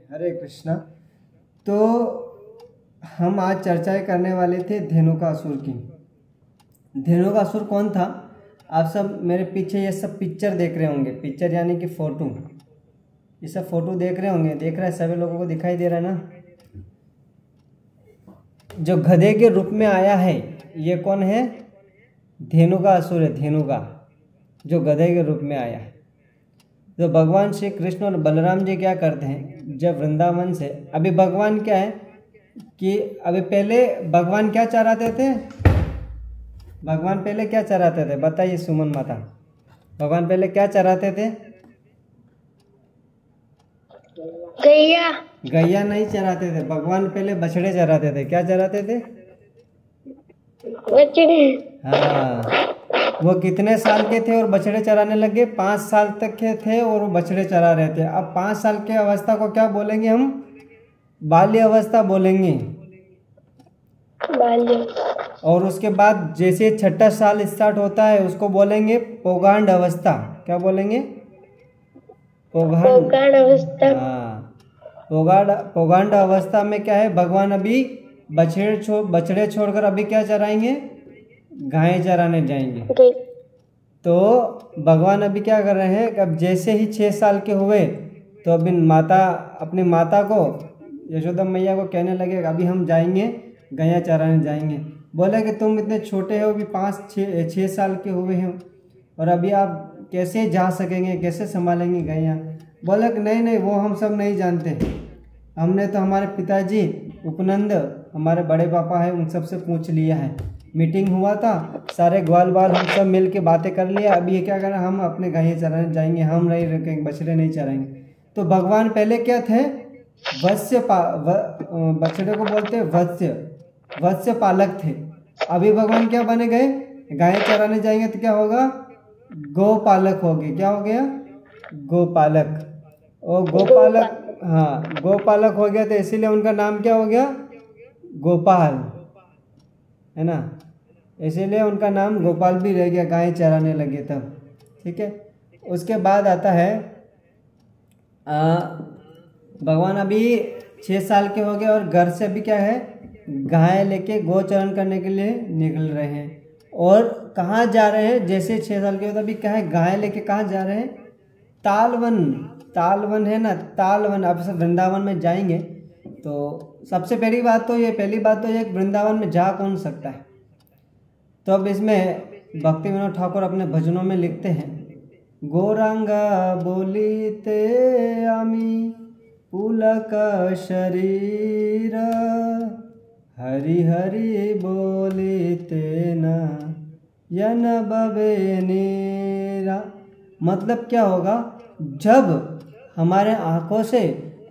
हरे कृष्णा। तो हम आज चर्चाएं करने वाले थे धेनुकासुर की। धेनुकासुर कौन था? आप सब मेरे पीछे ये सब पिक्चर देख रहे होंगे। पिक्चर यानी कि फोटो, ये सब फोटो देख रहे होंगे। देख रहा है सभी लोगों को, दिखाई दे रहा है ना? जो गधे के रूप में आया है ये कौन है? धेनुकासुर है। धेनुका जो गधे के रूप में आया है। तो भगवान श्री कृष्ण और बलराम जी क्या करते हैं, जब वृंदावन से, अभी भगवान क्या है कि अभी पहले भगवान क्या चराते थे? भगवान पहले क्या चराते थे बताइए सुमन माता। भगवान पहले क्या चराते थे? गैया। गैया नहीं चराते थे, भगवान पहले बछड़े चराते थे। क्या चराते थे? बछड़े। हाँ। वो कितने साल के थे और बछड़े चराने लगे? 5 साल तक के थे और वो बछड़े चरा रहे थे। अब 5 साल के अवस्था को क्या बोलेंगे हम? बाल्य अवस्था बोलेंगे। बाल्य। और उसके बाद जैसे 6ठा साल स्टार्ट होता है उसको बोलेंगे पौगांड अवस्था। क्या बोलेंगे? पौगांड अवस्था। हाँ, पौगांड अवस्था में क्या है, भगवान अभी बछड़े छोड़कर अभी क्या चराएंगे? गायें चराने जाएंगे। तो भगवान अभी क्या कर रहे हैं, अब जैसे ही 6 साल के हुए तो अभी अपनी माता को, यशोदा मैया को कहने लगे अभी हम जाएंगे गैया चराने जाएंगे। बोले कि तुम इतने छोटे हो, अभी 5-6 साल के हुए हो और अभी आप कैसे जा सकेंगे, कैसे संभालेंगे गैया? बोले कि नहीं वो हम सब नहीं जानते। हमने तो हमारे पिताजी उपनंद, हमारे बड़े पापा है, उन सब से पूछ लिया है। मीटिंग हुआ था, सारे ग्वाल बाल हम सब मिल के बातें कर लिया। अभी ये क्या करना, हम अपने गाय चराने जाएंगे, हम नहीं रखेंगे, बछड़े नहीं चराएंगे। तो भगवान पहले क्या थे? बछड़े को बोलते वत्स्य पालक थे। अभी भगवान क्या बने गए? गाय चराने जाएंगे तो क्या होगा? गोपालक हो गए। क्या हो गया? गोपालक। और गोपालक, हाँ गोपालक हो गया तो इसीलिए उनका नाम क्या हो गया? गोपाल, है ना? इसीलिए उनका नाम गोपाल भी रह गया, गाय चराने लगे तब। ठीक है। उसके बाद आता है भगवान अभी 6 साल के हो गए और घर से अभी क्या है, गाय लेके गोचरण करने के लिए निकल रहे हैं। और कहाँ जा रहे हैं? जैसे 6 साल के हो तो अभी क्या है, गाय लेके कहाँ जा रहे हैं? तालवन है ना, तालवन। अब सब वृंदावन में जाएंगे तो सबसे पहली बात तो ये वृंदावन में जा कौन सकता है? तो अब इसमें भक्ति विनोद ठाकुर अपने भजनों में लिखते हैं, गौरांगा बोलीते आमी पुलक शरीर, हरि हरि बोलीते न यन बबे नीरा। मतलब क्या होगा, जब हमारे आंखों से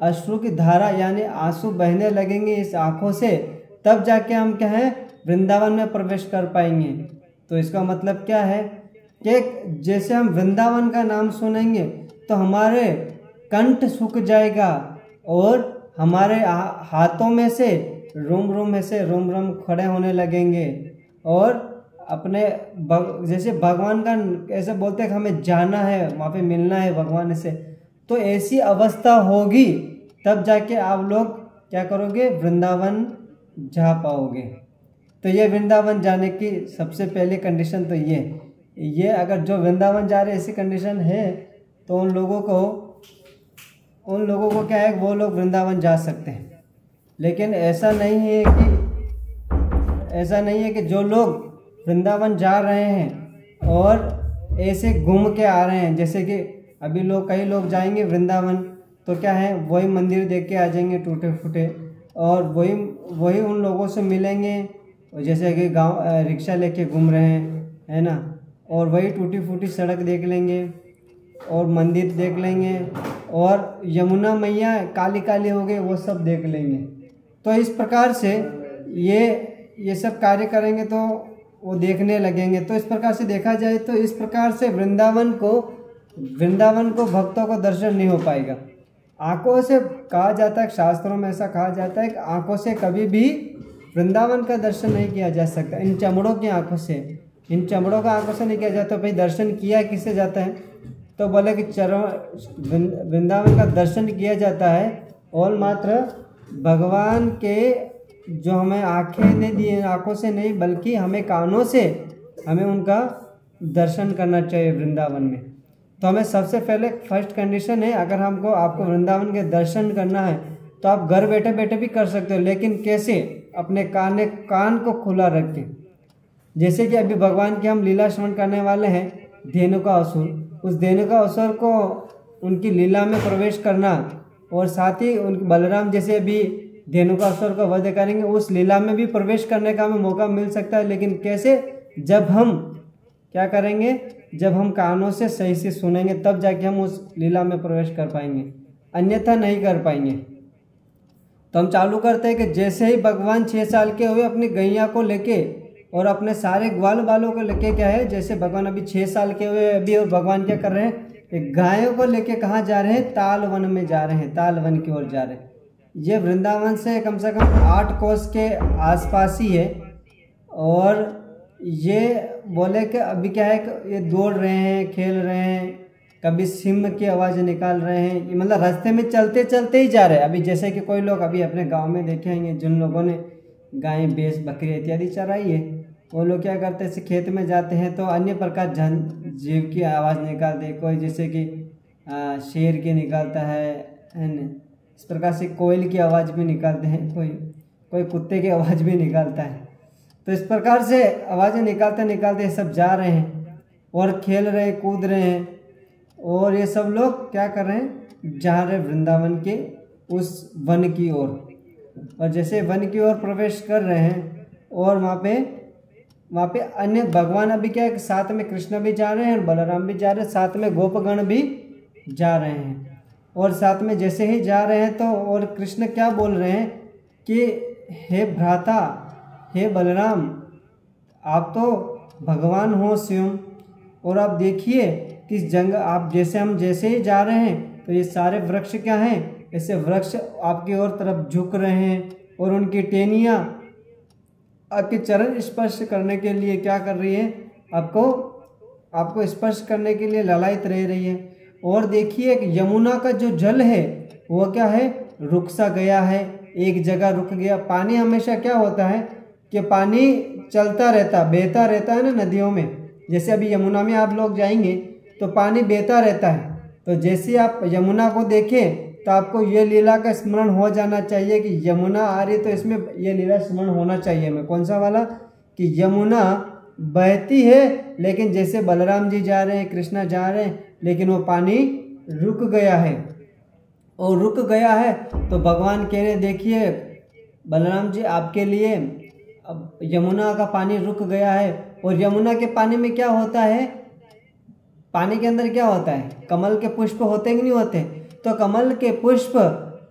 अश्रु की धारा यानी आंसू बहने लगेंगे इस आंखों से, तब जाके हम क्या है, वृंदावन में प्रवेश कर पाएंगे। तो इसका मतलब क्या है कि जैसे हम वृंदावन का नाम सुनेंगे तो हमारे कंठ सूख जाएगा और हमारे हाथों में से रोम रोम खड़े होने लगेंगे। और अपने जैसे भगवान का ऐसे बोलते हैं कि हमें जाना है, वहाँ पे मिलना है भगवान से, तो ऐसी अवस्था होगी तब जाके आप लोग क्या करोगे, वृंदावन जा पाओगे। तो ये वृंदावन जाने की सबसे पहली कंडीशन तो ये अगर जो वृंदावन जा रहे ऐसी कंडीशन है तो उन लोगों को क्या है, वो लोग वृंदावन जा सकते हैं। लेकिन ऐसा नहीं है कि जो लोग वृंदावन जा रहे हैं और ऐसे घूम के आ रहे हैं, जैसे कि अभी कई लोग जाएंगे वृंदावन तो क्या है, वही मंदिर देख के आ जाएंगे टूटे फूटे, और वही उन लोगों से मिलेंगे जैसे कि गांव रिक्शा लेके घूम रहे हैं, है ना, और वही टूटी फूटी सड़क देख लेंगे और मंदिर देख लेंगे और यमुना मैया काली काली हो गई वो सब देख लेंगे। तो इस प्रकार से ये सब कार्य करेंगे तो वो देखने लगेंगे। तो इस प्रकार से देखा जाए तो इस प्रकार से वृंदावन को भक्तों को दर्शन नहीं हो पाएगा। आंखों से कहा जाता है, शास्त्रों में ऐसा कहा जाता है कि आंखों से कभी भी वृंदावन का दर्शन नहीं किया जा सकता। इन चमड़ों की आंखों से, इन चमड़ों का आंखों से नहीं किया जाता। भाई दर्शन किया किससे जाता है? तो बोले कि वृंदावन का दर्शन किया जाता है और मात्र भगवान के जो हमें आँखें दे दिए, आँखों से नहीं बल्कि हमें कानों से हमें उनका दर्शन करना चाहिए वृंदावन में। तो हमें सबसे पहले फर्स्ट कंडीशन है, अगर हमको आपको वृंदावन के दर्शन करना है तो आप घर बैठे बैठे भी कर सकते हो, लेकिन कैसे? अपने कान को खुला रख के। जैसे कि अभी भगवान की हम लीला श्रवण करने वाले हैं, धेनुकासुर। उस धेनुकासुर को उनकी लीला में प्रवेश करना और साथ ही उन बलराम जैसे अभी धेनुकासुर का वध करेंगे, उस लीला में भी प्रवेश करने का हमें मौका मिल सकता है। लेकिन कैसे? जब हम क्या करेंगे? जब हम कानों से सही से सुनेंगे तब जाके हम उस लीला में प्रवेश कर पाएंगे, अन्यथा नहीं कर पाएंगे। तो हम चालू करते हैं कि जैसे ही भगवान 6 साल के हुए अपनी गैया को लेके और अपने सारे ग्वाल बालों को लेके, क्या है, जैसे भगवान अभी 6 साल के हुए अभी, और भगवान क्या कर रहे हैं? एक गायों को लेके कहाँ जा रहे हैं? ताल वन में जा रहे हैं, ताल वन की ओर जा रहे हैं। ये वृंदावन से कम 8 कोस के आसपास ही है। और ये बोले कि अभी क्या है कि ये दौड़ रहे हैं, खेल रहे हैं, कभी सिंह की आवाज़ निकाल रहे हैं। ये मतलब रास्ते में चलते चलते ही जा रहे हैं। अभी जैसे कि कोई लोग अभी अपने गांव में देखे होंगे, जिन लोगों ने गाय भैंस बकरी इत्यादि चराई है, वो लोग क्या करते हैं? खेत में जाते हैं तो अन्य प्रकार जीव की आवाज़ निकालते हैं। कोई जैसे कि शेर की निकालता है न, इस प्रकार से कोयल की आवाज़ भी निकालते हैं, कोई कुत्ते की आवाज़ भी निकालता है। तो इस प्रकार से आवाज़ें निकालते निकालते सब जा रहे हैं और खेल रहे हैं, कूद रहे हैं। और ये सब लोग क्या कर रहे हैं? जा रहे वृंदावन के उस वन की ओर। और जैसे वन की ओर प्रवेश कर रहे हैं और वहाँ पे अन्य भगवान अभी क्या है कि साथ में कृष्ण भी जा रहे हैं और बलराम भी जा रहे हैं, साथ में गोपगण भी जा रहे हैं। और साथ में जैसे ही जा रहे हैं तो और कृष्ण क्या बोल रहे हैं कि हे भ्राता, हे बलराम, आप तो भगवान हो स्वयं, और आप देखिए कि आप हम जैसे ही जा रहे हैं तो ये सारे वृक्ष क्या हैं? ऐसे वृक्ष आपकी ओर तरफ झुक रहे हैं और उनकी टहनियाँ आपके चरण स्पर्श करने के लिए क्या कर रही है? आपको स्पर्श करने के लिए ललायित रह रही है। और देखिए कि यमुना का जो जल है वो क्या है? रुक सा गया है, एक जगह रुक गया। पानी हमेशा क्या होता है कि पानी चलता रहता, बहता रहता है ना नदियों में। जैसे अभी यमुना में आप लोग जाएंगे तो पानी बहता रहता है। तो जैसे आप यमुना को देखें तो आपको ये लीला का स्मरण हो जाना चाहिए कि यमुना आ रही, तो इसमें ये लीला स्मरण होना चाहिए हमें। कौन सा वाला? कि यमुना बहती है, लेकिन जैसे बलराम जी जा रहे हैं, कृष्णा जा रहे हैं, लेकिन वो पानी रुक गया है। और रुक गया है तो भगवान कह रहे, देखिए बलराम जी, आपके लिए अब यमुना का पानी रुक गया है। और यमुना के पानी में क्या होता है? पानी के अंदर क्या होता है? कमल के पुष्प होते कि नहीं होते? तो कमल के पुष्प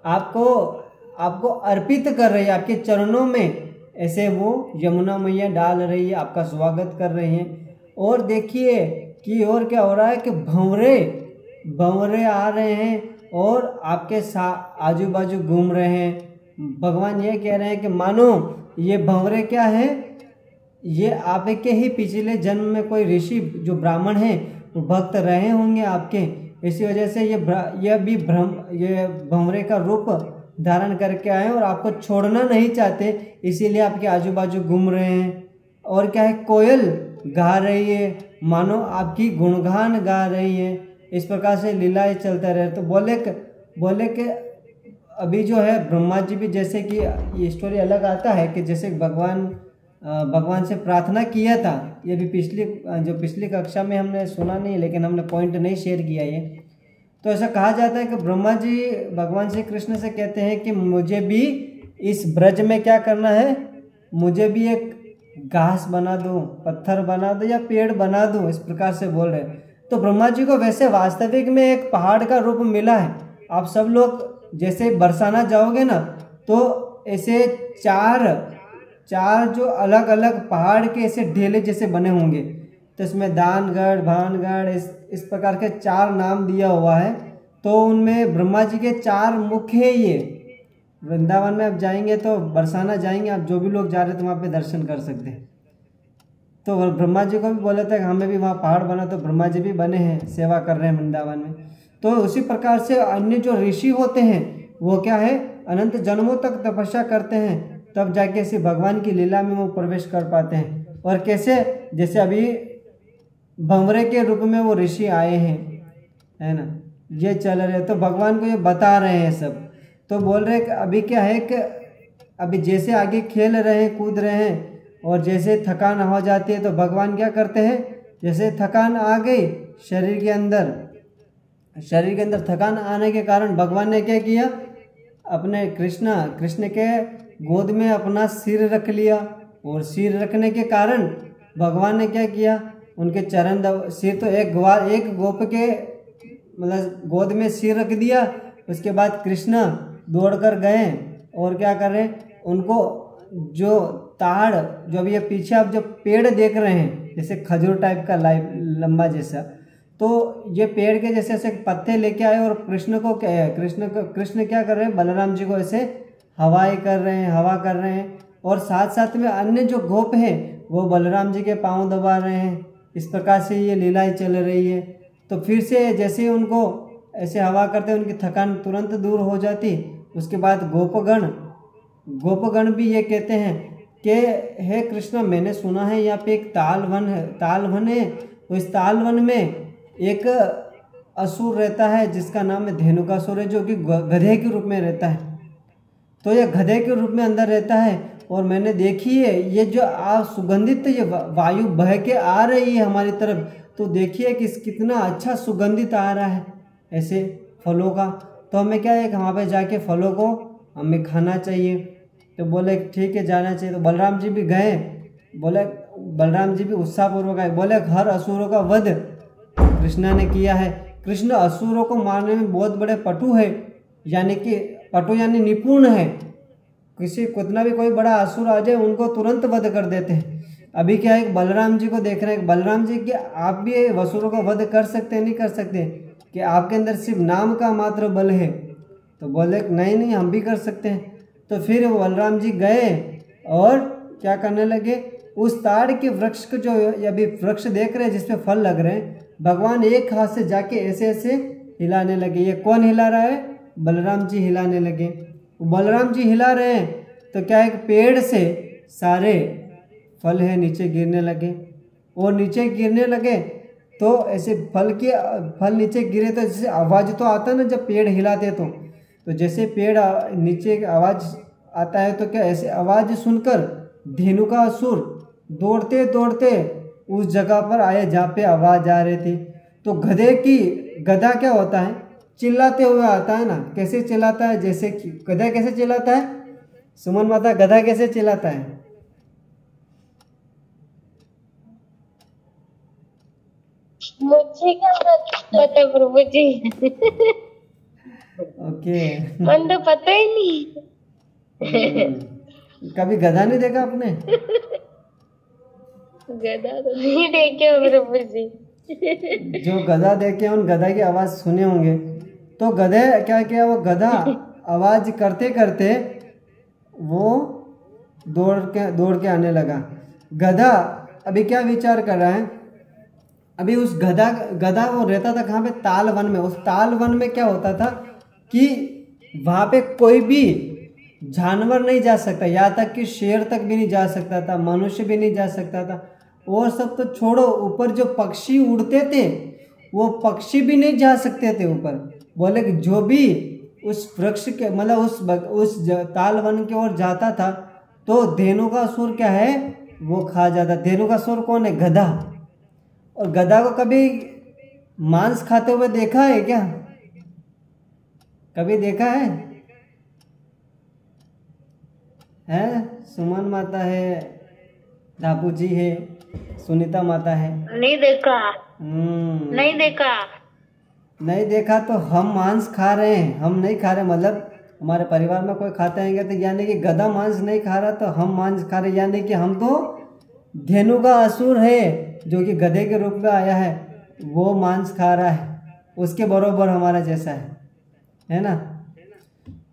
आपको अर्पित कर रही है, आपके चरणों में ऐसे वो यमुना मैया डाल रही है, आपका स्वागत कर रही हैं। और देखिए कि और क्या हो रहा है कि भंवरे आ रहे हैं और आपके आजू बाजू घूम रहे हैं। भगवान ये कह रहे हैं कि मानो ये भंवरे क्या है? ये आपके ही पिछले जन्म में कोई ऋषि जो ब्राह्मण हैं वो भक्त रहे होंगे आपके, इसी वजह से ये भंवरे का रूप धारण करके आए और आपको छोड़ना नहीं चाहते, इसीलिए आपके आजू बाजू घूम रहे हैं। और क्या है? कोयल गा रही है, मानो आपकी गुणगान गा रही है। इस प्रकार से लीलाएं चलता रहे। तो बोले कि अभी जो है ब्रह्मा जी भी, जैसे कि ये स्टोरी अलग आता है कि जैसे भगवान से प्रार्थना किया था। ये भी पिछली कक्षा में हमने सुना नहीं, लेकिन हमने पॉइंट नहीं शेयर किया ये। तो ऐसा कहा जाता है कि ब्रह्मा जी भगवान श्री कृष्ण से कहते हैं कि मुझे भी इस ब्रज में क्या करना है? मुझे भी एक घास बना दो, पत्थर बना दो या पेड़ बना दो, इस प्रकार से बोल रहे हैं। तो ब्रह्मा जी को वैसे वास्तविक में एक पहाड़ का रूप मिला है। आप सब लोग जैसे बरसाना जाओगे ना तो ऐसे चार जो अलग अलग पहाड़ के ऐसे ढेले जैसे बने होंगे। तो इसमें दानगढ़, भानगढ़, इस प्रकार के 4 नाम दिया हुआ है। तो उनमें ब्रह्मा जी के 4 मुख्य है। ये वृंदावन में आप जाएंगे तो बरसाना जाएंगे, आप जो भी लोग जा रहे हैं तो वहाँ पे दर्शन कर सकते हैं। तो ब्रह्मा जी को भी बोला था कि हमें भी वहाँ पहाड़ बना, तो ब्रह्मा जी भी बने हैं, सेवा कर रहे हैं वृंदावन में। तो उसी प्रकार से अन्य जो ऋषि होते हैं वो क्या है, अनंत जन्मों तक तपस्या करते हैं, तब जाके ऐसे भगवान की लीला में वो प्रवेश कर पाते हैं। और कैसे, जैसे अभी भंवरे के रूप में वो ऋषि आए हैं, है ना, ये चल रहे, तो भगवान को ये बता रहे हैं सब। तो बोल रहे कि अभी क्या है कि अभी जैसे आगे खेल रहे हैं, कूद रहे हैं, और जैसे थकान हो जाती है तो भगवान क्या करते हैं, जैसे थकान आ गई शरीर के अंदर थकान आने के कारण भगवान ने क्या किया, अपने कृष्ण के गोद में अपना सिर रख लिया। और सिर रखने के कारण भगवान ने क्या किया, उनके चरण सिर तो एक गोप के मतलब गोद में सिर रख दिया। उसके बाद कृष्ण दौड़ कर गए और क्या कर रहे हैं, उनको जो ताड़, जो अभी ये पीछे आप जो पेड़ देख रहे हैं जैसे खजूर टाइप का लंबा जैसा, तो ये पेड़ के जैसे ऐसे पत्ते लेके आए और कृष्ण क्या कर रहे हैं, बलराम जी को ऐसे हवा कर रहे हैं। और साथ साथ में अन्य जो गोप हैं वो बलराम जी के पांव दबा रहे हैं। इस प्रकार से ये लीलाएं चल रही है। तो फिर से जैसे ही उनको ऐसे हवा करते उनकी थकान तुरंत दूर हो जाती। उसके बाद गोपगण भी ये कहते हैं कि हे कृष्ण, मैंने सुना है यहाँ पे एक तालवन है। तो इस तालवन में एक असुर रहता है जिसका नाम है धेनुकासुर है, जो कि गधे के रूप में रहता है। तो ये गधे के रूप में अंदर रहता है और मैंने देखी है ये जो सुगंधित ये वायु बह के आ रही है हमारी तरफ, तो देखिए कि कितना अच्छा सुगंधित आ रहा है ऐसे फलों का। तो हमें क्या है कि वहाँ पे जाके फलों को हमें खाना चाहिए। तो बोले ठीक है, जाना चाहिए। तो बलराम जी भी गए, बलराम जी भी उत्साहपूर्वक आए, बोले हर असुरों का वध कृष्णा ने किया है। कृष्ण असुरों को मारने में बहुत बड़े पटु है, यानी निपुण है। कितना भी कोई बड़ा असुर आ जाए उनको तुरंत वध कर देते हैं। अभी क्या है, बलराम जी को देख रहे हैं, बलराम जी कि आप भी असुरों का वध कर सकते हैं, नहीं कर सकते, कि आपके अंदर सिर्फ नाम का मात्र बल है। तो बोले नहीं हम भी कर सकते हैं। तो फिर बलराम जी गए और क्या करने लगे, उस ताड़ के वृक्ष को, जो अभी वृक्ष देख रहे हैं जिसपे फल लग रहे हैं, भगवान एक हाथ से जाके ऐसे ऐसे हिलाने लगे। ये कौन हिला रहा है, बलराम जी हिलाने लगे। बलराम जी हिला रहे हैं तो क्या है, पेड़ से सारे फल है नीचे गिरने लगे। और नीचे गिरने लगे तो ऐसे फल नीचे गिरे तो जैसे आवाज़ तो आता है ना जब पेड़ हिलाते तो जैसे पेड़ नीचे आवाज़ आता है, तो क्या ऐसे आवाज़ सुनकर धेनुकासुर दौड़ते दौड़ते उस जगह पर आए जहाँ पे आवाज़ आ रही थी। तो गधा क्या होता है, चिल्लाते हुए आता है ना। कैसे चिल्लाता है, जैसे कि गधा कैसे चिल्लाता है, सुमन माता, गधा कैसे चिल्लाता है? मुझे क्या पता प्रभु जी। ओके, मन तो पता ही नहीं। कभी गधा नहीं देखा आपने? गधा तो नहीं देखे प्रभु जी। जो गधा देखे उन गधा की आवाज़ सुने होंगे। तो गधे क्या किया, वो गधा आवाज़ करते करते वो दौड़ के आने लगा। गधा अभी क्या विचार कर रहा है, अभी उस गधा वो रहता था कहाँ पे, तालवन में। उस तालवन में क्या होता था कि वहाँ पे कोई भी जानवर नहीं जा सकता, यहाँ तक कि शेर तक भी नहीं जा सकता था, मनुष्य भी नहीं जा सकता था। और सब तो छोड़ो, ऊपर जो पक्षी उड़ते थे वो पक्षी भी नहीं जा सकते थे ऊपर। बोले कि जो भी उस वृक्ष के मतलब उस तालवन की ओर जाता था तो धेनुकासुर क्या है वो खा जाता। धेनुकासुर कौन है, गधा। और गधा को कभी मांस खाते हुए देखा है क्या, कभी देखा है? सुमन माता है, धापू जी है, सुनीता माता है। नहीं देखा। नहीं देखा तो हम मांस खा रहे हैं, हम नहीं खा रहे। मतलब हमारे परिवार में कोई खाता है तो यानी कि गधा मांस नहीं खा रहा तो हम मांस खा रहे, यानी कि हम तो धेनु का असुर है जो कि गधे के रूप में आया है, वो मांस खा रहा है, उसके बरोबर हमारा जैसा है ना।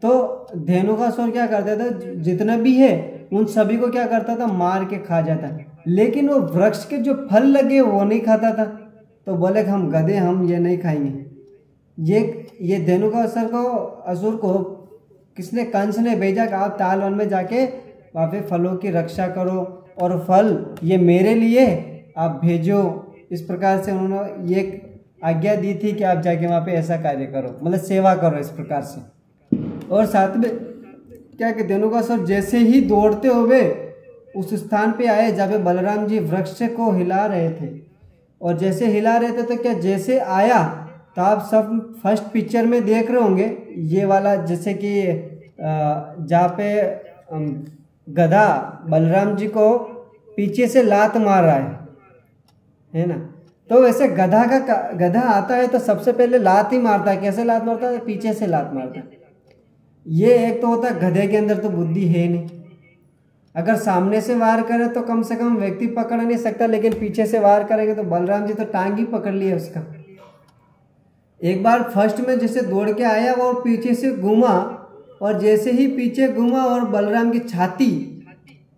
तो धेनु का असुर क्या करता था, जितना भी है उन सभी को क्या करता था, मार के खा जाता। लेकिन वो वृक्ष के जो फल लगे वो नहीं खाता था। तो बोले कि हम गधे, हम ये नहीं खाएंगे। ये धेनु का असुर को किसने, कंस ने भेजा कि आप ताल वन में जाके वहाँ पे फलों की रक्षा करो और फल ये मेरे लिए आप भेजो। इस प्रकार से उन्होंने ये आज्ञा दी थी कि आप जाके वहाँ पे ऐसा कार्य करो, मतलब सेवा करो इस प्रकार से। और साथ में क्या कि धेनुकासुर जैसे ही दौड़ते हुए उस स्थान पे आए जहाँ पे बलराम जी वृक्ष को हिला रहे थे, और जैसे हिला रहे थे तो क्या जैसे आया तो आप सब फर्स्ट पिक्चर में देख रहे होंगे ये वाला, जैसे कि जहाँ पे गधा बलराम जी को पीछे से लात मार रहा है ना। तो वैसे गधा आता है तो सबसे पहले लात ही मारता है। कैसे लात मारता है? पीछे से लात मारता है। ये एक तो होता है गधे के अंदर तो बुद्धि है नहीं, अगर सामने से वार करे तो कम से कम व्यक्ति पकड़ नहीं सकता, लेकिन पीछे से वार करेंगे तो बलराम जी तो टांग ही पकड़ लिया उसका। एक बार फर्स्ट में जैसे दौड़ के आया वो पीछे से घूमा, और जैसे ही पीछे घूमा और बलराम की छाती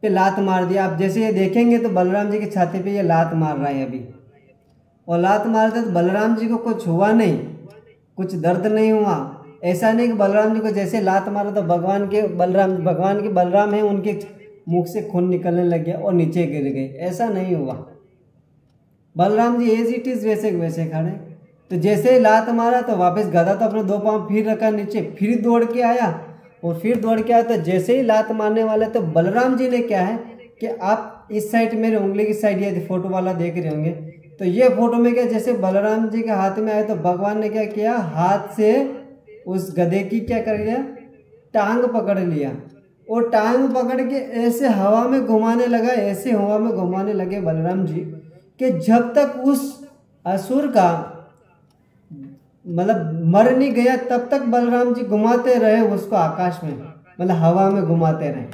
पे लात मार दिया। आप जैसे ये देखेंगे तो बलराम जी की छाती पे ये लात मार रहा है अभी, और लात मारते तो बलराम जी को कुछ हुआ नहीं, कुछ दर्द नहीं हुआ। ऐसा नहीं कि बलराम जी को जैसे लात मारा तो भगवान के बलराम है उनके मुख से खून निकलने लग गया और नीचे गिर गए, ऐसा नहीं हुआ। Balram ji as it is वैसे वैसे खड़े। तो जैसे ही लात मारा तो वापस गधा तो अपने दो पांव फिर रखा नीचे, फिर दौड़ के आया, और फिर दौड़ के आया तो जैसे ही लात मारने वाले तो बलराम जी ने क्या है कि आप इस साइड मेरे उंगली की साइड ये फोटो वाला देख रहे होंगे, तो ये फोटो में क्या जैसे बलराम जी के हाथ में आए तो भगवान ने क्या किया, हाथ से उस गधे की क्या कर लिया, टांग पकड़ लिया, और टांग पकड़ के ऐसे हवा में घुमाने लगा, ऐसे हवा में घुमाने लगे बलराम जी कि जब तक उस असुर का मतलब मर नहीं गया तब तक बलराम जी घुमाते रहे उसको आकाश में, मतलब हवा में घुमाते रहे।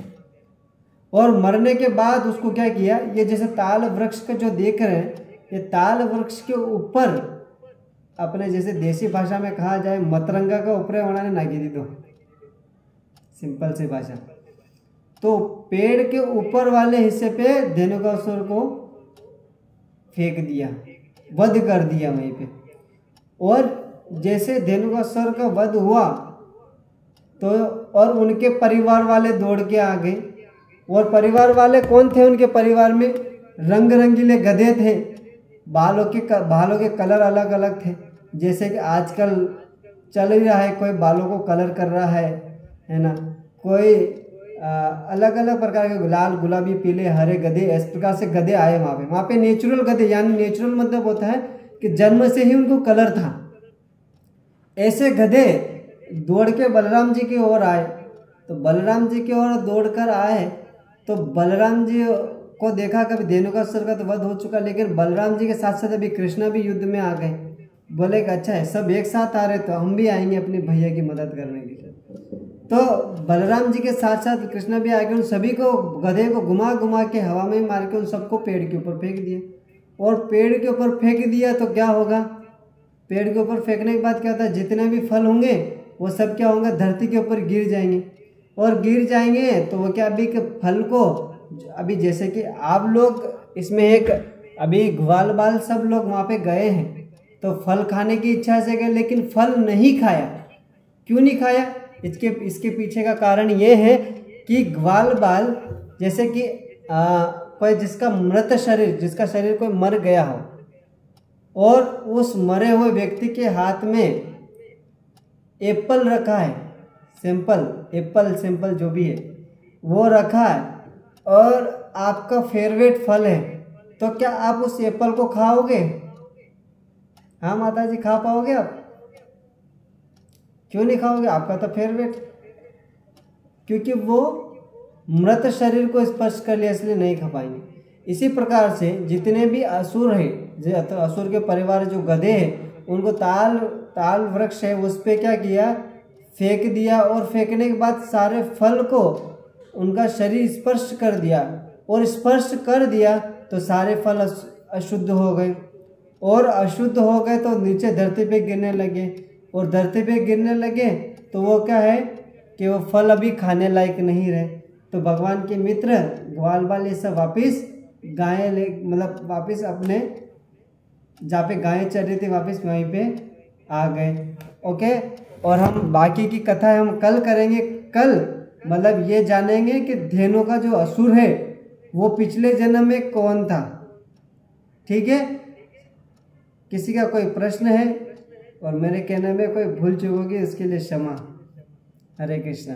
और मरने के बाद उसको क्या किया, ये जैसे ताल वृक्ष का जो देख रहे हैं, ये ताल वृक्ष के ऊपर अपने जैसे देसी भाषा में कहा जाए मतरंगा का ऊपर उन्होंने नागी दी, तो सिंपल सी भाषा, तो पेड़ के ऊपर वाले हिस्से पे धेनुकासुर को फेंक दिया, वध कर दिया वहीं पे। और जैसे धेनुकासुर का वध हुआ तो और उनके परिवार वाले दौड़ के आ गए, और परिवार वाले कौन थे, उनके परिवार में रंग रंगीले गधे थे, बालों के कलर अलग अलग थे, जैसे कि आजकल चल ही रहा है, कोई बालों को कलर कर रहा है ना, कोई अलग अलग प्रकार के लाल गुलाबी पीले हरे गधे, इस प्रकार से गधे आए वहाँ पे नेचुरल गधे, यानी नेचुरल मतलब होता है कि जन्म से ही उनको कलर था। ऐसे गधे दौड़ के बलराम जी की ओर आए, तो बलराम जी की ओर दौड़कर आए तो बलराम जी को देखा कभी धेनुकासुर का तो वध हो चुका, लेकिन बलराम जी के साथ साथ अभी कृष्णा भी युद्ध में आ गए। बोले कि अच्छा है सब एक साथ आ रहे तो हम भी आएंगे अपने भैया की मदद करने के लिए। तो बलराम जी के साथ साथ कृष्णा भी आ गए, उन सभी को गधे को घुमा घुमा के हवा में मार के उन सबको पेड़ के ऊपर फेंक दिया। और पेड़ के ऊपर फेंक दिया तो क्या होगा, पेड़ के ऊपर फेंकने के बाद क्या होता है, जितने भी फल होंगे वो सब क्या होंगे, धरती के ऊपर गिर जाएंगे, और गिर जाएंगे तो वो क्या अभी के फल को, अभी जैसे कि आप लोग इसमें एक अभी ग्वाल बाल सब लोग वहाँ पे गए हैं तो फल खाने की इच्छा से गए, लेकिन फल नहीं खाया। क्यों नहीं खाया, इसके पीछे का कारण ये है कि ग्वाल बाल जैसे कि कोई जिसका मृत शरीर, जिसका शरीर कोई मर गया हो और उस मरे हुए व्यक्ति के हाथ में एप्पल रखा है, सिंपल जो भी है वो रखा है, और आपका फेवरेट फल है, तो क्या आप उस एप्पल को खाओगे? हाँ माता जी, खा पाओगे आप? क्यों नहीं खाओगे? आपका तो फेवरेट, क्योंकि वो मृत शरीर को स्पर्श कर लिया इसलिए नहीं खा पाएंगे। इसी प्रकार से जितने भी असुर है, जो असुर के परिवार जो गधे हैं, उनको ताल वृक्ष है उस पर क्या किया, फेंक दिया, और फेंकने के बाद सारे फल को उनका शरीर स्पर्श कर दिया, और स्पर्श कर दिया तो सारे फल अशुद्ध हो गए, और अशुद्ध हो गए तो नीचे धरती पे गिरने लगे, और धरती पे गिरने लगे तो वो क्या है कि वो फल अभी खाने लायक नहीं रहे। तो भगवान के मित्र ग्वाल बाल ये सब वापिस वापिस अपने जहाँ पे गायें चल रही थी वापस वहीं पे आ गए। ओके, और हम बाकी की कथा हम कल करेंगे। कल मतलब ये जानेंगे कि धेनु का जो असुर है वो पिछले जन्म में कौन था। ठीक है, किसी का कोई प्रश्न है और मेरे कहने में कोई भूल चूक होगी इसके लिए क्षमा। हरे कृष्णा।